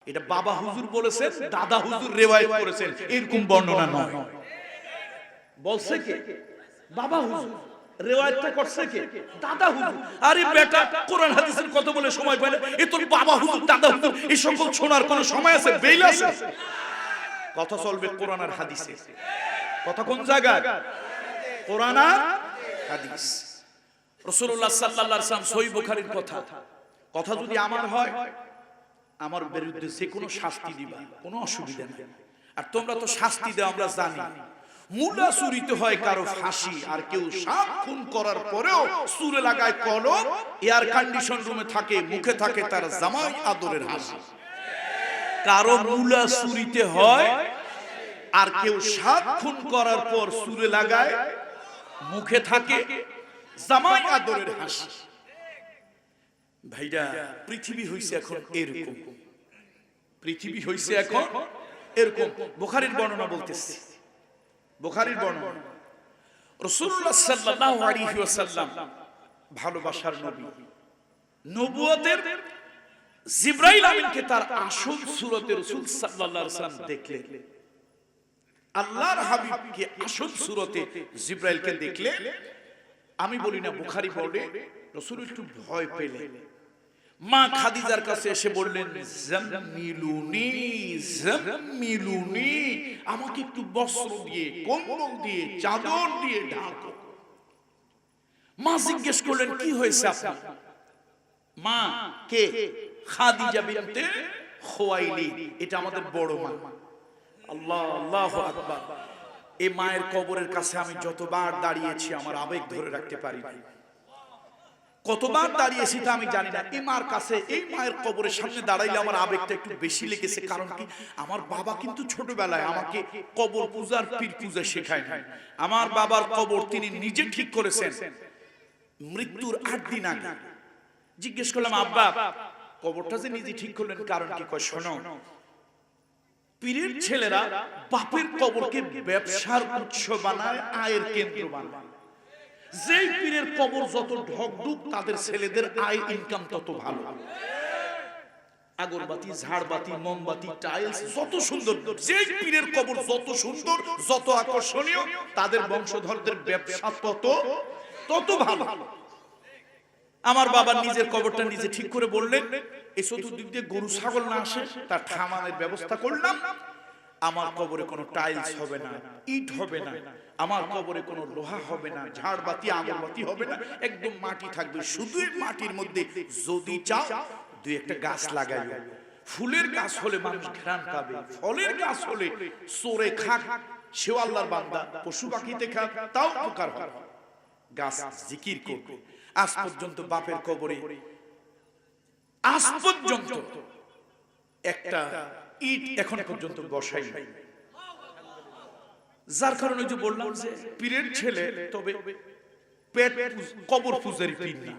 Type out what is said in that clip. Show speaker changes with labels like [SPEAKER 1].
[SPEAKER 1] এটা বাবা হুজুর বলেছেন, দাদা হুজুর রিওয়ায়াত করেছেন, এরকম বর্ণনা নয়। বলছে কে? বাবা হুজুর। রিওয়ায়াতটা করছে কে? দাদা হুজুর। আরে বেটা, কোরআন হাদিসের কথা বলে সময় পায় না, এ তোর বাবা হুজুর দাদা হুজুর এই সকল শোনার কোনো সময় আছে? বেল আছে? কথা চলবে কোরআন আর হাদিসে। কথা কোন জায়গায়? কোরআন আর হাদিস। রাসূলুল্লাহ সাল্লাল্লাহু আলাইহি ওয়াসাল্লাম সহিহ বুখারীর কথা, কথা যদি আমার হয়, আমার বিরুদ্ধে যে কোনো শাস্তি দিবা, কোনো অসুবিধা নেই। আর তোমরা তো শাস্তি দাও আমরা জানি। মুলা চুরিতে হয় কারো ফাঁসি, আর কেউ সাপ খুন করার পরেও চুলে লাগায় কলম, এয়ার কন্ডিশন রুমে থাকে, মুখে থাকে তার জামাই আদরের হাসি। কারো মুলা চুরিতে হয়, আর কেউ সাপ খুন করার পর চুলে লাগায়, মুখে থাকে জামাই আদরের হাসি। ভাইরা, পৃথিবী হইছে এখন এরকম, পৃথিবী হইছে এখন এরকম। বুখারীর বর্ণনা বলতেছি, বুখারীর বর্ণনা। রাসূলুল্লাহ সাল্লাল্লাহু আলাইহি ওয়াসাল্লাম ভালোবাসার নবী, নবুয়তের জিবরাইল আমিনকে তার আসল সুরতে রাসূল সাল্লাল্লাহু আলাইহি ওয়াসাল্লাম দেখলেন। আল্লাহর হাবিবকে আসল সুরতে জিবরাইলকে দেখলে, আমি বলি না, বুখারী বলে রাসূল একটু ভয় পেলেন। মা খাদিজার কাছে এসে বললেন, জাম্মিলুনি জাম্মিলুনি, আমাকে একটু বস্ত্র দিয়ে, কম্বল দিয়ে, চাদর দিয়ে ঢাকো। মা জিজ্ঞেস করলেন, কি হয়েছে আপনার? মা কে? খাদিজা বিনতে খুয়াইলিদ, এটা আমাদের বড় মা। আল্লাহ, আল্লাহু আকবার। এই মায়ের কবরের কাছে আমি যতবার দাঁড়িয়েছি আমার আবেগ ধরে রাখতে পারি না। কতবার দাঁড়িয়েছি তা আমি জানি না। এই মার কাছে, এই মায়ের কবরের সামনে দাঁড়াইলে আমার আবেগটা একটু বেশি লেগেছে। কারণ কি, আমার বাবা কিন্তু ছোটবেলায় আমাকে কবর পূজার, পীর পূজা শেখায় নাই। আমার বাবার কবর তিনি নিজে ঠিক করেছেন মৃত্যুর 8 দিন আগে। জিজ্ঞেস করলাম, আব্বা কবরটা যে নিজে ঠিক করলেন কারণ কি? কয়, শোনো, পীরের ছেলেরা বাপের কবরকে ব্যবসার উৎস বানায়, আয়ের কেন্দ্র বানায়। যেই পীরের কবর যত ঢকঢুক, তাদের ছেলেদের আয় ইনকাম তত ভালো। আগরবাতি, ঝাড়বাতি, মোমবাতি, টাইলস যত সুন্দর, যেই পীরের কবর যত সুন্দর, যত আকর্ষণীয়, তাদের বংশধরদের ব্যবসা তত ভালো। আমার বাবা নিজের কবরটা নিজে ঠিক করে বললেন, এই চতুর্দিক দিয়ে গরু ছাগল না আসে, তার খামারের ব্যবস্থা করলাম। আমার কবরে কোনো টাইলস হবে না, ইট হবে না, আমার কবরে কোনো লোহা হবে না, ঝাড়বাতি, আগরবাতি হবে না, একদম মাটি থাকবে। শুধু মাটির মধ্যে যদি চাও 2-1টা গাছ লাগাইও। ফুলের গাছ হলে মানুষ ঘ্রাণ পাবে, ফলের গাছ হলে চোরে খাক, সেও আল্লাহর বান্দা, পশু পাখিতে খাক, তাও উপকার হবে। গাছ জিকির করবে। আজ পর্যন্ত বাপের কবরে আজ পর্যন্ত একটা ইট এখন পর্যন্ত বসাই নাই। যার কারণে যে বললাম যে পীরের ছেলে, তবে পেট কবর পূজারি পীর না।